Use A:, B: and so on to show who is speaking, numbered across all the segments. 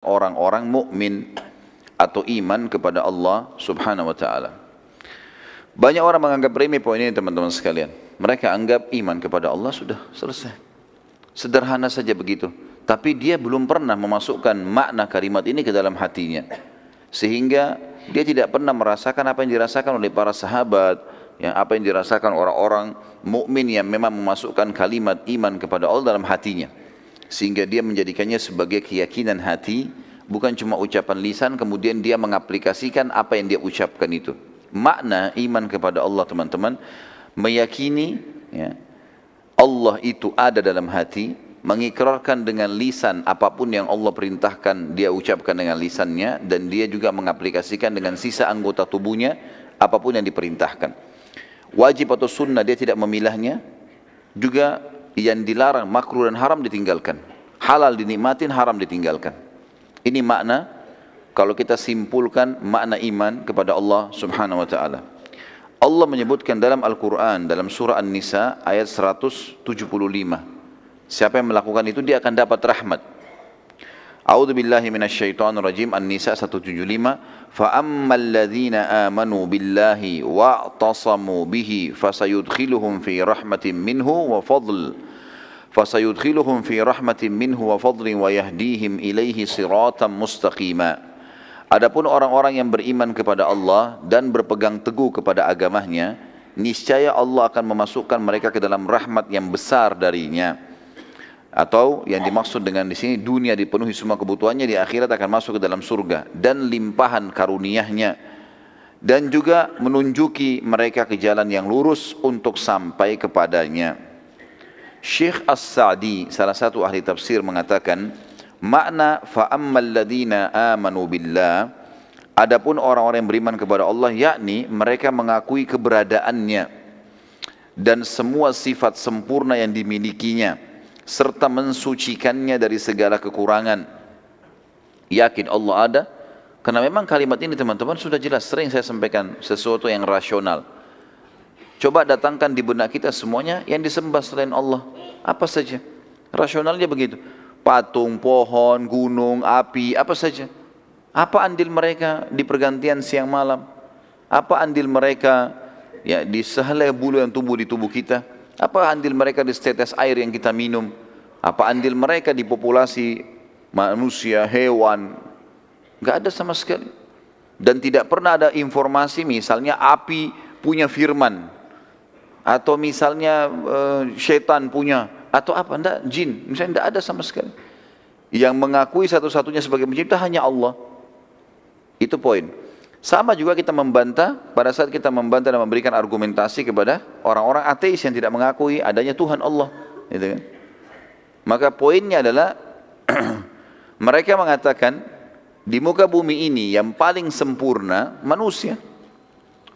A: orang-orang mukmin atau iman kepada Allah Subhanahu wa taala. Banyak orang menganggap remeh poin ini teman-teman sekalian. Mereka anggap iman kepada Allah sudah selesai. Sederhana saja begitu. Tapi dia belum pernah memasukkan makna kalimat ini ke dalam hatinya. Sehingga dia tidak pernah merasakan apa yang dirasakan oleh para sahabat, yang apa yang dirasakan orang-orang mukmin yang memang memasukkan kalimat iman kepada Allah dalam hatinya. Sehingga dia menjadikannya sebagai keyakinan hati, bukan cuma ucapan lisan kemudian dia mengaplikasikan apa yang dia ucapkan itu. Makna iman kepada Allah teman-teman, meyakini ya, Allah itu ada dalam hati, mengikrarkan dengan lisan apapun yang Allah perintahkan dia ucapkan dengan lisannya, dan dia juga mengaplikasikan dengan sisa anggota tubuhnya apapun yang diperintahkan. Wajib atau sunnah dia tidak memilahnya, juga yang dilarang makruh dan haram ditinggalkan, halal dinikmatin, haram ditinggalkan. Ini makna kalau kita simpulkan makna iman kepada Allah Subhanahu wa taala. Allah menyebutkan dalam Al-Quran, dalam surah An-Nisa ayat 175. Siapa yang melakukan itu dia akan dapat rahmat. A'udzu billahi minasyaitonir rajim. An-Nisa 175. Fa ammal ladzina amanu billahi wa'tasamu bihi fasayudkhiluhum fi rahmatin minhu wa fadl. Fasayudkhiluhum fi rahmatin minhu wa fadlin wa yahdihim ilaihi siratan mustaqima. Adapun orang-orang yang beriman kepada Allah dan berpegang teguh kepada agamanya, niscaya Allah akan memasukkan mereka ke dalam rahmat yang besar darinya. Atau yang dimaksud dengan di sini, dunia dipenuhi semua kebutuhannya, di akhirat akan masuk ke dalam surga dan limpahan karunia-Nya, dan juga menunjuki mereka ke jalan yang lurus untuk sampai kepadanya. Syekh As-Sa'di, salah satu ahli tafsir, mengatakan makna fa'ammal ladina amanu billah, adapun orang-orang yang beriman kepada Allah, yakni mereka mengakui keberadaannya dan semua sifat sempurna yang dimilikinya, serta mensucikannya dari segala kekurangan. Yakin Allah ada, karena memang kalimat ini teman-teman sudah jelas, sering saya sampaikan, sesuatu yang rasional. Coba datangkan di benak kita semuanya yang disembah selain Allah, apa saja, rasionalnya begitu. Patung, pohon, gunung, api, apa saja. Apa andil mereka di pergantian siang malam? Apa andil mereka ya di sehelai bulu yang tumbuh di tubuh kita? Apa andil mereka di setetes air yang kita minum? Apa andil mereka di populasi manusia, hewan? Enggak ada sama sekali. Dan tidak pernah ada informasi misalnya api punya firman, atau misalnya syaitan punya, atau apa, enggak, jin, misalnya enggak ada sama sekali. Yang mengakui satu-satunya sebagai pencipta hanya Allah. Itu poin. Sama juga kita membantah, pada saat kita membantah dan memberikan argumentasi kepada orang-orang ateis yang tidak mengakui adanya Tuhan Allah, gitu kan? Maka poinnya adalah mereka mengatakan di muka bumi ini yang paling sempurna manusia.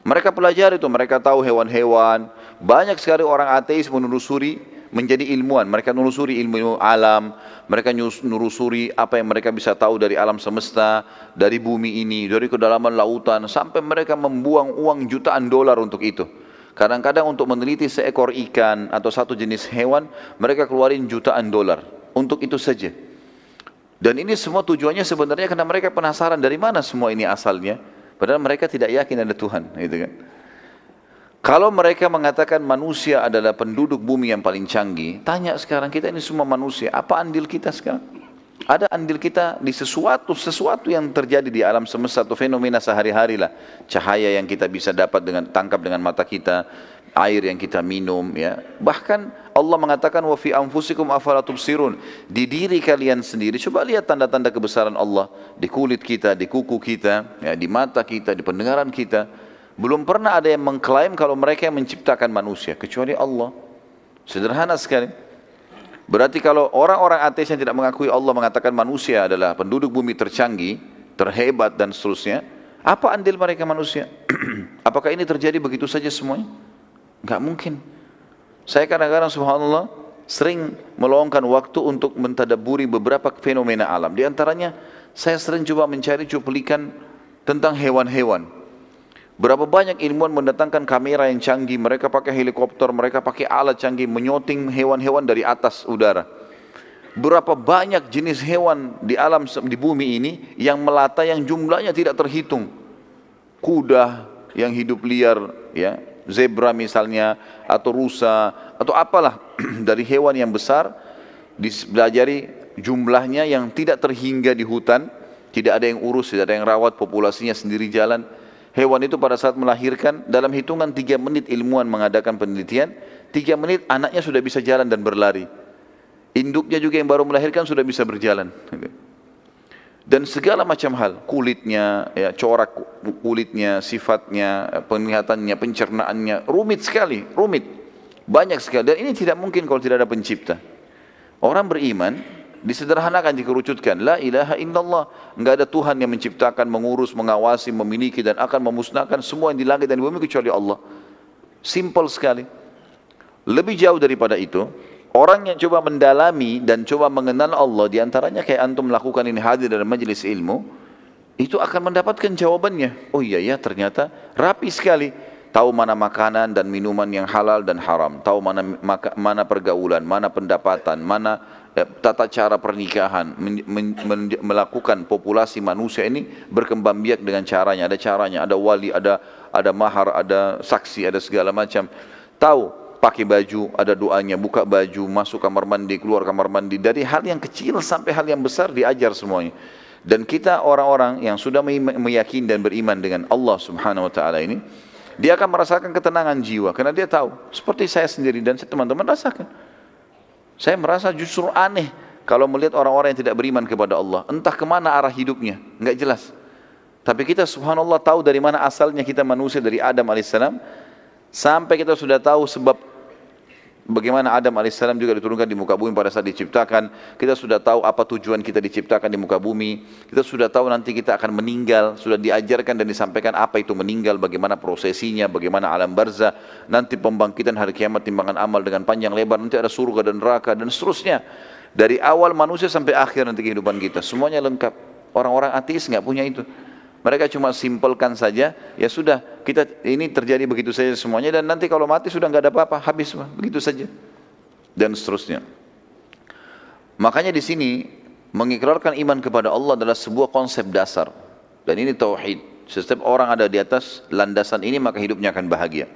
A: Mereka pelajari itu, mereka tahu hewan-hewan. Banyak sekali orang ateis menelusuri menjadi ilmuwan. Mereka menelusuri ilmu alam, mereka menelusuri apa yang mereka bisa tahu dari alam semesta, dari bumi ini, dari kedalaman lautan, sampai mereka membuang uang jutaan dolar untuk itu. Kadang-kadang untuk meneliti seekor ikan atau satu jenis hewan, mereka keluarin jutaan dolar untuk itu saja. Dan ini semua tujuannya sebenarnya karena mereka penasaran dari mana semua ini asalnya. Padahal mereka tidak yakin ada Tuhan, gitu kan? Kalau mereka mengatakan manusia adalah penduduk bumi yang paling canggih, tanya sekarang kita ini semua manusia, apa andil kita sekarang? Ada andil kita di sesuatu yang terjadi di alam semesta atau fenomena sehari-hari lah. Cahaya yang kita bisa dapat dengan tangkap dengan mata kita, air yang kita minum, ya. Bahkan Allah mengatakan wa fi anfusikum afala tubsirun, di diri kalian sendiri coba lihat tanda-tanda kebesaran Allah di kulit kita, di kuku kita, ya, di mata kita, di pendengaran kita. Belum pernah ada yang mengklaim kalau mereka yang menciptakan manusia kecuali Allah. Sederhana sekali. Berarti kalau orang-orang ateis yang tidak mengakui Allah mengatakan manusia adalah penduduk bumi tercanggih, terhebat dan seterusnya, apa andil mereka manusia? Apakah ini terjadi begitu saja semuanya? Enggak mungkin. Saya kadang-kadang subhanallah sering meluangkan waktu untuk mentadabburi beberapa fenomena alam. Di antaranya saya sering coba mencari cuplikan tentang hewan-hewan. Berapa banyak ilmuwan mendatangkan kamera yang canggih, mereka pakai helikopter, mereka pakai alat canggih, menyoting hewan-hewan dari atas udara. Berapa banyak jenis hewan di alam di bumi ini yang melata yang jumlahnya tidak terhitung. Kuda yang hidup liar, ya, zebra misalnya, atau rusa, atau apalah dari hewan yang besar dipelajari jumlahnya yang tidak terhingga di hutan, tidak ada yang urus, tidak ada yang rawat, populasinya sendiri jalan. Hewan itu pada saat melahirkan dalam hitungan 3 menit ilmuwan mengadakan penelitian, 3 menit anaknya sudah bisa jalan dan berlari. Induknya juga yang baru melahirkan sudah bisa berjalan. Dan segala macam hal, kulitnya, ya, corak kulitnya, sifatnya, penglihatannya, pencernaannya, rumit sekali, rumit. Banyak sekali. Dan ini tidak mungkin kalau tidak ada pencipta. Orang beriman disederhanakan, dikerucutkan. La ilaha illallah. Enggak ada Tuhan yang menciptakan, mengurus, mengawasi, memiliki dan akan memusnahkan semua yang di langit dan di bumi kecuali Allah. Simple sekali. Lebih jauh daripada itu, orang yang coba mendalami dan coba mengenal Allah, diantaranya kayak antum melakukan ini, hadir dalam majelis ilmu, itu akan mendapatkan jawabannya. Oh iya ya, ternyata rapi sekali. Tahu mana makanan dan minuman yang halal dan haram, tahu mana pergaulan, mana pendapatan, mana tata cara pernikahan, melakukan populasi manusia ini berkembang biak dengan caranya. Ada caranya, ada wali, ada mahar, ada saksi, ada segala macam. Tahu pakai baju, ada doanya, buka baju, masuk kamar mandi, keluar kamar mandi. Dari hal yang kecil sampai hal yang besar diajar semuanya. Dan kita orang-orang yang sudah meyakini dan beriman dengan Allah Subhanahu wa taala ini, dia akan merasakan ketenangan jiwa karena dia tahu, seperti saya sendiri dan teman-teman rasakan. Saya merasa justru aneh kalau melihat orang-orang yang tidak beriman kepada Allah, entah kemana arah hidupnya, enggak jelas. Tapi kita subhanallah tahu dari mana asalnya kita manusia, dari Adam alaihissalam, sampai kita sudah tahu sebab bagaimana Adam alaihissalam juga diturunkan di muka bumi pada saat diciptakan. Kita sudah tahu apa tujuan kita diciptakan di muka bumi. Kita sudah tahu nanti kita akan meninggal. Sudah diajarkan dan disampaikan apa itu meninggal, bagaimana prosesinya, bagaimana alam barzah, nanti pembangkitan hari kiamat, timbangan amal dengan panjang lebar, nanti ada surga dan neraka dan seterusnya. Dari awal manusia sampai akhir nanti kehidupan kita, semuanya lengkap. Orang-orang ateis nggak punya itu. Mereka cuma simpelkan saja, ya sudah, kita ini terjadi begitu saja semuanya, dan nanti kalau mati sudah nggak ada apa-apa, habis begitu saja, dan seterusnya. Makanya di sini mengikrarkan iman kepada Allah adalah sebuah konsep dasar, dan ini tauhid. Setiap orang ada di atas landasan ini maka hidupnya akan bahagia.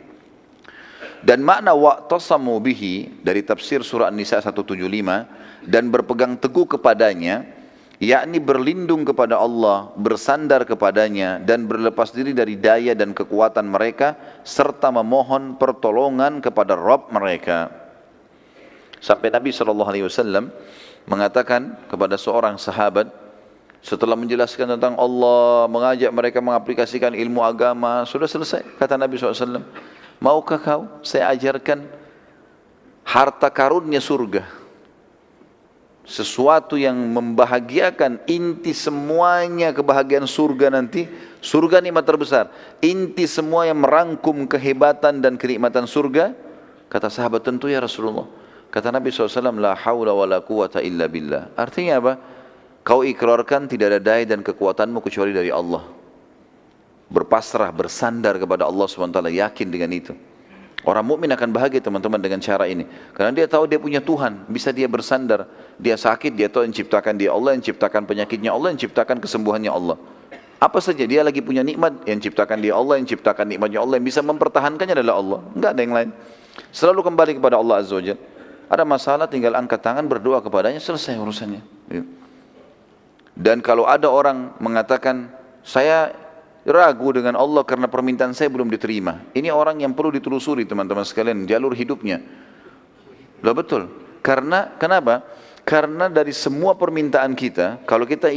A: Dan makna wa'tasamu bihi dari tafsir surah An-Nisa 175, dan berpegang teguh kepadanya, yakni berlindung kepada Allah, bersandar kepadanya dan berlepas diri dari daya dan kekuatan mereka serta memohon pertolongan kepada Rabb mereka. Sampai Nabi SAW mengatakan kepada seorang sahabat setelah menjelaskan tentang Allah, mengajak mereka mengaplikasikan ilmu agama, sudah selesai. Kata Nabi SAW, maukah kau saya ajarkan harta karunnya surga, sesuatu yang membahagiakan, inti semuanya kebahagiaan surga nanti, surga nikmat terbesar, inti semua yang merangkum kehebatan dan kenikmatan surga. Kata sahabat, tentu ya Rasulullah. Kata Nabi SAW, la hawla wa la quwata illa billah. Artinya apa? Kau ikrarkan tidak ada daya dan kekuatanmu kecuali dari Allah. Berpasrah, bersandar kepada Allah SWT, yakin dengan itu. Orang mukmin akan bahagia teman-teman dengan cara ini, karena dia tahu dia punya Tuhan, bisa dia bersandar. Dia sakit, dia tahu yang ciptakan dia Allah, yang ciptakan penyakitnya Allah, yang ciptakan kesembuhannya Allah. Apa saja dia lagi punya nikmat, yang ciptakan dia Allah, yang ciptakan nikmatnya Allah, yang bisa mempertahankannya adalah Allah, enggak ada yang lain. Selalu kembali kepada Allah Azza wa Jalla. Ada masalah tinggal angkat tangan, berdoa kepadanya, selesai urusannya. Dan kalau ada orang mengatakan saya ragu dengan Allah karena permintaan saya belum diterima, ini orang yang perlu ditelusuri teman-teman sekalian, jalur hidupnya. Lah betul. Karena kenapa? Karena dari semua permintaan kita, kalau kita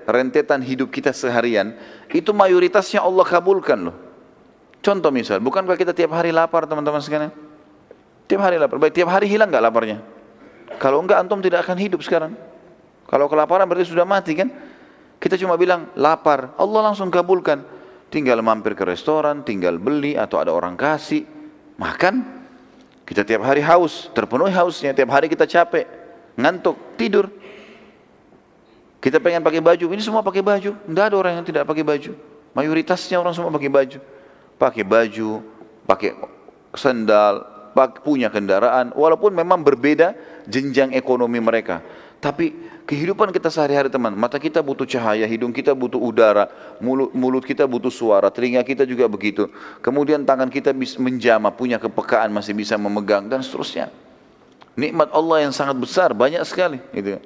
A: rentetan hidup kita seharian, itu mayoritasnya Allah kabulkan loh. Contoh misal, bukankah kita tiap hari lapar teman-teman sekalian? Tiap hari lapar. Baik, tiap hari hilang nggak laparnya? Kalau enggak, antum tidak akan hidup sekarang. Kalau kelaparan berarti sudah mati kan? Kita cuma bilang lapar, Allah langsung kabulkan. Tinggal mampir ke restoran, tinggal beli atau ada orang kasih, makan. Kita tiap hari haus, terpenuhi hausnya. Tiap hari kita capek, ngantuk, tidur. Kita pengen pakai baju, ini semua pakai baju. Tidak ada orang yang tidak pakai baju. Mayoritasnya orang semua pakai baju. Pakai baju, pakai sandal, punya kendaraan, walaupun memang berbeda jenjang ekonomi mereka. Tapi kehidupan kita sehari-hari teman, mata kita butuh cahaya, hidung kita butuh udara, mulut kita butuh suara, telinga kita juga begitu. Kemudian tangan kita bisa menjamah, punya kepekaan, masih bisa memegang dan seterusnya. Nikmat Allah yang sangat besar, banyak sekali. Gitu.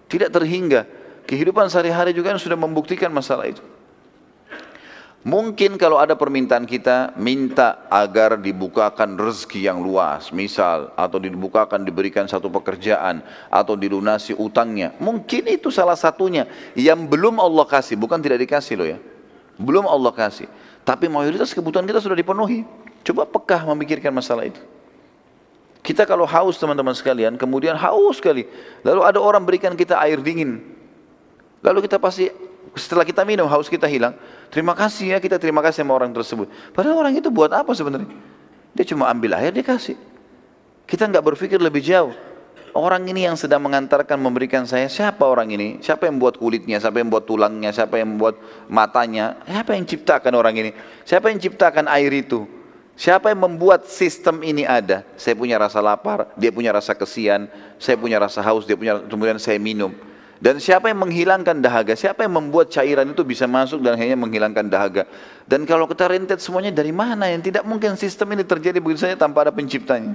A: Tidak terhingga. Kehidupan sehari-hari juga sudah membuktikan masalah itu. Mungkin kalau ada permintaan kita, minta agar dibukakan rezeki yang luas, misal, atau dibukakan, diberikan satu pekerjaan, atau dilunasi utangnya. Mungkin itu salah satunya yang belum Allah kasih, bukan tidak dikasih loh ya. Belum Allah kasih. Tapi mayoritas kebutuhan kita sudah dipenuhi. Coba pekah memikirkan masalah itu. Kita kalau haus teman-teman sekalian, kemudian haus sekali. Lalu ada orang berikan kita air dingin. Lalu kita pasti, setelah kita minum, haus kita hilang. Terima kasih ya, kita terima kasih sama orang tersebut. Padahal orang itu buat apa sebenarnya? Dia cuma ambil air, dia kasih. Kita nggak berpikir lebih jauh. Orang ini yang sedang mengantarkan, memberikan saya, siapa orang ini? Siapa yang buat kulitnya? Siapa yang buat tulangnya? Siapa yang buat matanya? Siapa yang ciptakan orang ini? Siapa yang ciptakan air itu? Siapa yang membuat sistem ini ada? Saya punya rasa lapar, dia punya rasa kesian, saya punya rasa haus, dia punya, kemudian saya minum. Dan siapa yang menghilangkan dahaga? Siapa yang membuat cairan itu bisa masuk dan hanya menghilangkan dahaga? Dan kalau kita rentet semuanya dari mana? Yang tidak mungkin sistem ini terjadi begitu saja tanpa ada penciptanya.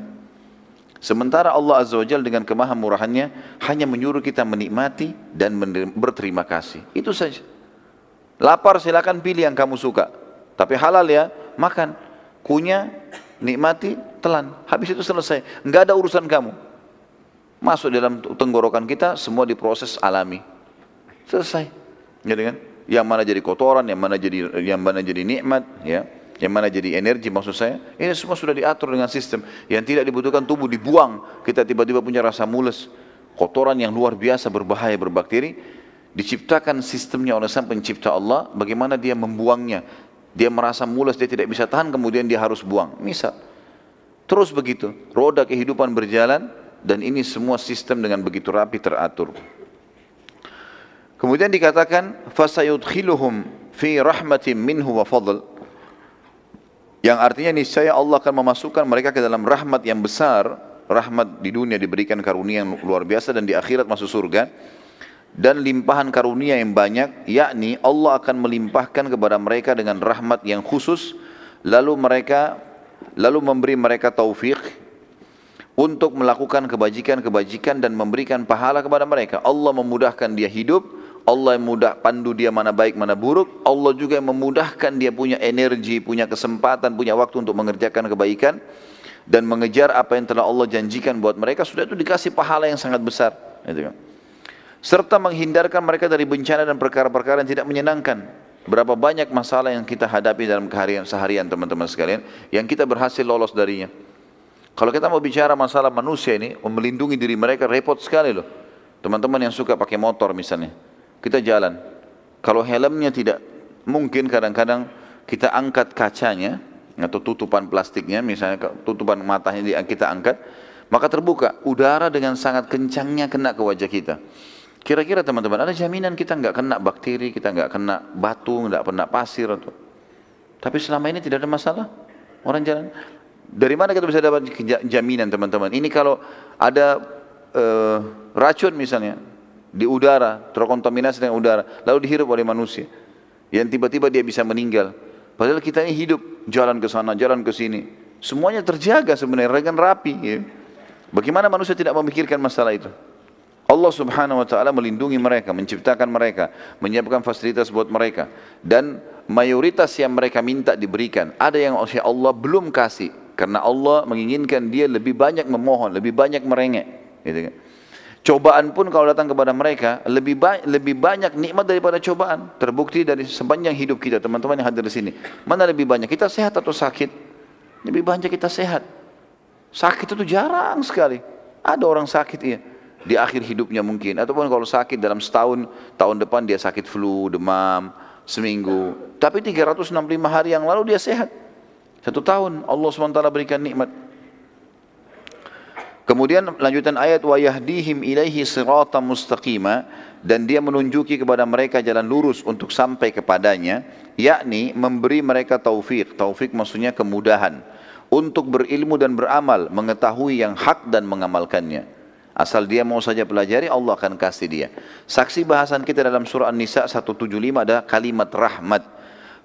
A: Sementara Allah Azza wa Jalla dengan kemahamurahannya hanya menyuruh kita menikmati dan berterima kasih. Itu saja. Lapar silakan pilih yang kamu suka. Tapi halal ya, makan. Kunyah, nikmati, telan. Habis itu selesai. Enggak ada urusan kamu. Masuk dalam tenggorokan kita, semua diproses alami. Selesai. Jadi kan? Yang mana jadi kotoran, yang mana jadi nikmat, ya. Yang mana jadi energi maksud saya. Ini semua sudah diatur dengan sistem. Yang tidak dibutuhkan tubuh dibuang. Kita tiba-tiba punya rasa mules. Kotoran yang luar biasa berbahaya, berbakteri. Diciptakan sistemnya oleh Sang Pencipta Allah. Bagaimana dia membuangnya. Dia merasa mules, dia tidak bisa tahan, kemudian dia harus buang. Misal. Terus begitu. Roda kehidupan berjalan. Dan ini semua sistem dengan begitu rapi teratur. Kemudian dikatakan fasayudkhiluhum fi rahmatin minhu wa fadl. Yang artinya niscaya Allah akan memasukkan mereka ke dalam rahmat yang besar. Rahmat di dunia diberikan karunia yang luar biasa dan di akhirat masuk surga. Dan limpahan karunia yang banyak, yakni Allah akan melimpahkan kepada mereka dengan rahmat yang khusus. Lalu memberi mereka taufik untuk melakukan kebajikan-kebajikan dan memberikan pahala kepada mereka. Allah memudahkan dia hidup, Allah yang pandu dia mana baik mana buruk, Allah juga yang memudahkan dia punya energi, punya kesempatan, punya waktu untuk mengerjakan kebaikan dan mengejar apa yang telah Allah janjikan buat mereka, sudah itu dikasih pahala yang sangat besar. Serta menghindarkan mereka dari bencana dan perkara-perkara yang tidak menyenangkan. Berapa banyak masalah yang kita hadapi dalam seharian teman-teman sekalian, yang kita berhasil lolos darinya. Kalau kita mau bicara masalah manusia ini, melindungi diri mereka repot sekali loh. Teman-teman yang suka pakai motor misalnya, kita jalan. Kalau helmnya tidak, mungkin kadang-kadang kita angkat kacanya, atau tutupan plastiknya, misalnya tutupan matanya kita angkat, maka terbuka, udara dengan sangat kencangnya kena ke wajah kita. Kira-kira teman-teman, ada jaminan kita nggak kena bakteri, kita nggak kena batu, nggak kena pasir, atau... Tapi selama ini tidak ada masalah, orang jalan. Dari mana kita bisa dapat jaminan teman-teman? Ini kalau ada racun misalnya di udara, terkontaminasi dengan udara, lalu dihirup oleh manusia, yang tiba-tiba dia bisa meninggal. Padahal kita ini hidup, jalan ke sana, jalan ke sini, semuanya terjaga sebenarnya dengan rapi. Ya. Bagaimana manusia tidak memikirkan masalah itu? Allah Subhanahu wa Ta'ala melindungi mereka, menciptakan mereka, menyiapkan fasilitas buat mereka, dan mayoritas yang mereka minta diberikan. Ada yang Allah belum kasih. Karena Allah menginginkan dia lebih banyak memohon, lebih banyak merengek. Gitu kan. Cobaan pun kalau datang kepada mereka, lebih banyak nikmat daripada cobaan. Terbukti dari sepanjang hidup kita, teman-teman yang hadir di sini. Mana lebih banyak? Kita sehat atau sakit? Lebih banyak kita sehat. Sakit itu jarang sekali. Ada orang sakit ya, di akhir hidupnya mungkin. Ataupun kalau sakit dalam setahun, tahun depan dia sakit flu, demam, seminggu. Tapi 365 hari yang lalu dia sehat. 1 tahun Allah SWT berikan nikmat. Kemudian lanjutan ayat wa yahdihim ilaihi siratan mustaqima, dan dia menunjuki kepada mereka jalan lurus untuk sampai kepadanya, yakni memberi mereka taufik. Taufik maksudnya kemudahan. untuk berilmu dan beramal, mengetahui yang hak dan mengamalkannya. Asal dia mau saja pelajari, Allah akan kasih dia. Saksi bahasan kita dalam surah An-Nisa 175 ada kalimat rahmat.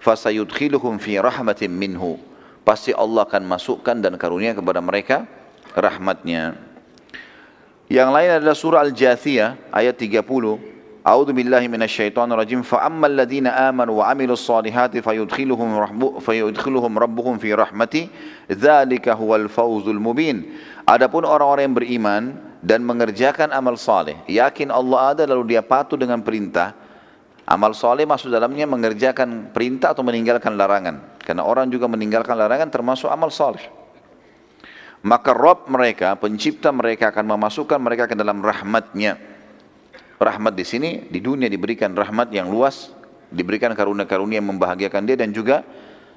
A: Fasayudkhiluhum fi rahmatin minhu. Pasti Allah akan masukkan dan karunia kepada mereka rahmatnya. Yang lain adalah surah Al-Jathiyah ayat 30. A'udzu billahi minasyaitonir rajim. Fa ammal ladzina amanu wa 'amilus solihati fayudkhiluhum rabbuhum fi rahmati dzalika huwal fawzul mubin. Adapun orang-orang yang beriman dan mengerjakan amal saleh, yakin Allah ada lalu dia patuh dengan perintah. Amal saleh maksud dalamnya mengerjakan perintah atau meninggalkan larangan. Karena orang juga meninggalkan larangan termasuk amal saleh. Maka Rabb mereka, pencipta mereka akan memasukkan mereka ke dalam rahmatnya. Rahmat di sini, di dunia diberikan rahmat yang luas, diberikan karunia-karunia yang membahagiakan dia dan juga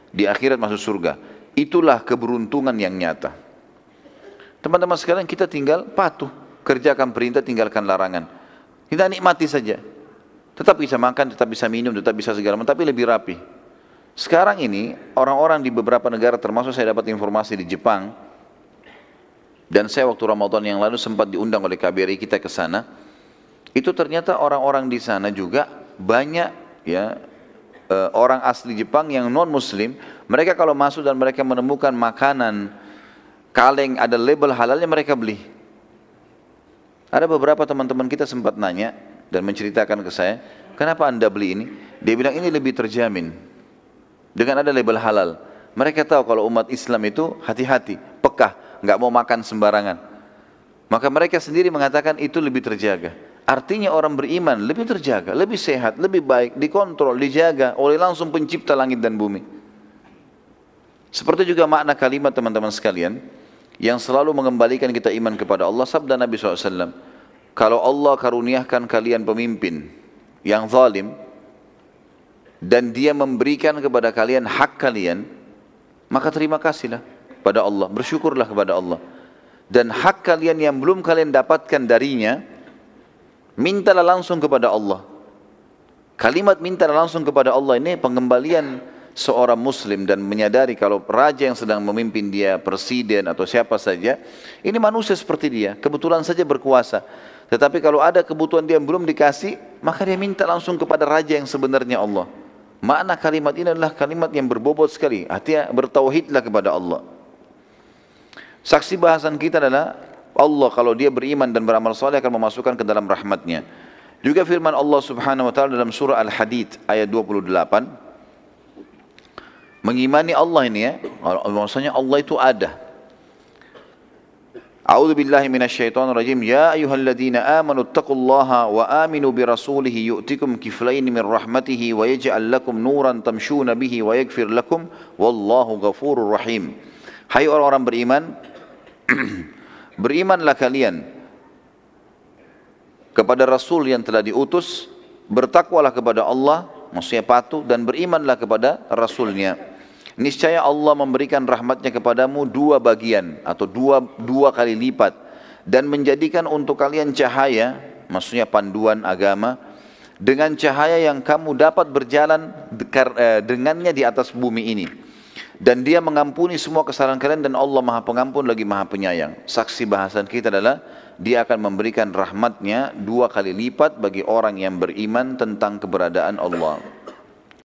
A: di akhirat masuk surga. Itulah keberuntungan yang nyata. Teman-teman sekalian, kita tinggal patuh, kerjakan perintah, tinggalkan larangan. Kita nikmati saja. Tetap bisa makan, tetap bisa minum, tetap bisa segala macam, tapi lebih rapi. Sekarang ini, orang-orang di beberapa negara, termasuk saya dapat informasi di Jepang, dan saya waktu Ramadan yang lalu sempat diundang oleh KBRI kita ke sana. Itu ternyata orang-orang di sana juga banyak ya orang asli Jepang yang non Muslim. Mereka kalau masuk dan mereka menemukan makanan kaleng ada label halalnya, mereka beli. Ada beberapa teman-teman kita sempat nanya dan menceritakan ke saya, kenapa anda beli ini? Dia bilang ini lebih terjamin dengan ada label halal. Mereka tahu kalau umat Islam itu hati-hati, pekah, nggak mau makan sembarangan. Maka mereka sendiri mengatakan itu lebih terjaga. Artinya orang beriman lebih terjaga, lebih sehat, lebih baik, dikontrol, dijaga oleh langsung pencipta langit dan bumi. Seperti juga makna kalimat teman-teman sekalian, yang selalu mengembalikan kita iman kepada Allah, sabda Nabi SAW, kalau Allah karuniakan kalian pemimpin yang zalim, dan dia memberikan kepada kalian hak kalian, maka terima kasihlah pada Allah, bersyukurlah kepada Allah. Dan hak kalian yang belum kalian dapatkan darinya, mintalah langsung kepada Allah. Kalimat mintalah langsung kepada Allah ini pengembalian seorang muslim dan menyadari kalau raja yang sedang memimpin dia, presiden atau siapa saja, ini manusia seperti dia, kebetulan saja berkuasa. Tetapi kalau ada kebutuhan dia yang belum dikasih, maka dia minta langsung kepada raja yang sebenarnya Allah. Makna kalimat ini adalah kalimat yang berbobot sekali. Artinya bertauhidlah kepada Allah. Saksi bahasan kita adalah Allah kalau dia beriman dan beramal saleh akan memasukkan ke dalam rahmatnya. Juga firman Allah Subhanahu wa taala dalam surah Al-Hadid ayat 28. Mengimani Allah ini ya, maksudnya Allah itu ada. A'udzu billahi minasyaitonir rajim. Ya ayyuhalladzina amanu taqullaha wa aminu bi rasulih yu'tikum kiflayn min rahmatihi wa yaj'al lakum nuran tamshuna bihi wa yaghfir lakum wallahu ghafurur rahim. Hai orang-orang beriman, berimanlah kalian kepada Rasul yang telah diutus, bertakwalah kepada Allah, maksudnya patuh, dan berimanlah kepada Rasulnya. Niscaya Allah memberikan rahmatnya kepadamu dua bagian atau dua kali lipat, dan menjadikan untuk kalian cahaya, maksudnya panduan agama, dengan cahaya yang kamu dapat berjalan dengannya di atas bumi ini. Dan dia mengampuni semua kesalahan kalian dan Allah maha pengampun lagi maha penyayang. Saksi bahasan kita adalah dia akan memberikan rahmatnya dua kali lipat bagi orang yang beriman tentang keberadaan Allah.